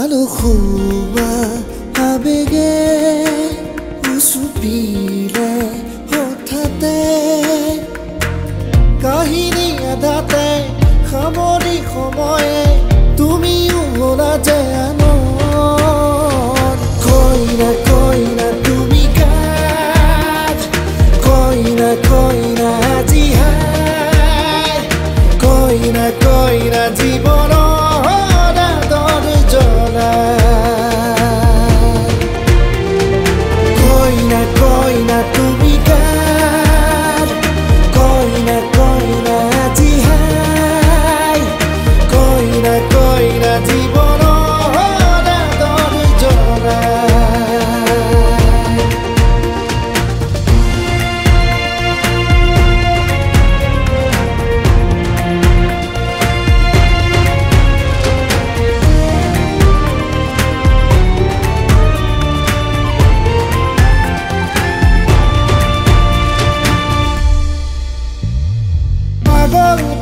Aluhua abege usupile hotate kahini adate khamori khomoye tumiu hola jano koina tumi kaj koina aji hai koina jibono Koina tumi kar koina aji hai koina jibono ador jona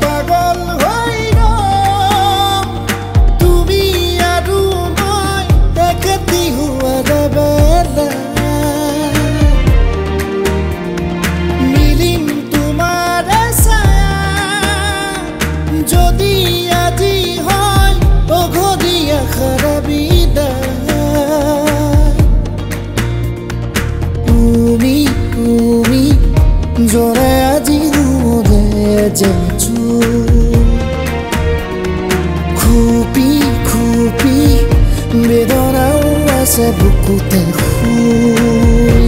পাগল হইল তুমি আৰু মই একেতি হুৱাৰ বেলা মিলিম তোমাৰ ছায়া যদি আজি হয় অঘৰীয়া খাৰাবিদায় তুমি জৰে আজি খুপি বেদনাও আছে বুকুতে শুই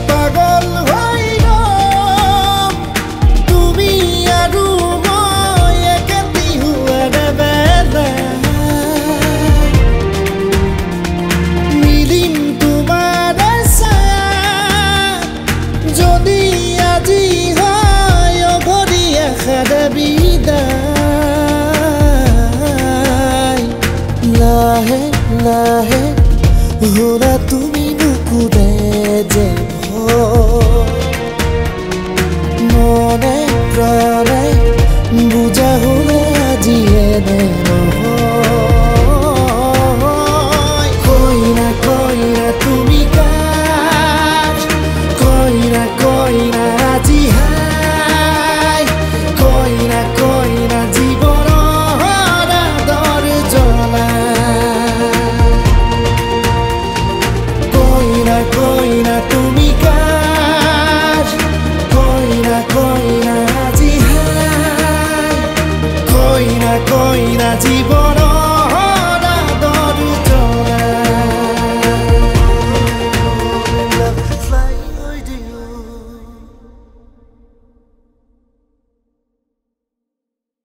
পাগল হইল তুমি আৰু মই একেতি হুৱাৰ বেলা মিলিম তোমাৰ ছায়া যদি আজি হয় অঘৰীয়া খাৰাবিদায় লাহে লাহে হুৰা তুমি নুকুৰে যে মনে প্ৰাণে বুজা হলে আজি এনে নহয় কইনা তুমি কাজ কইনা আজি hai koina jibono ador jona koina tumi kaj koina aji hai koina jibono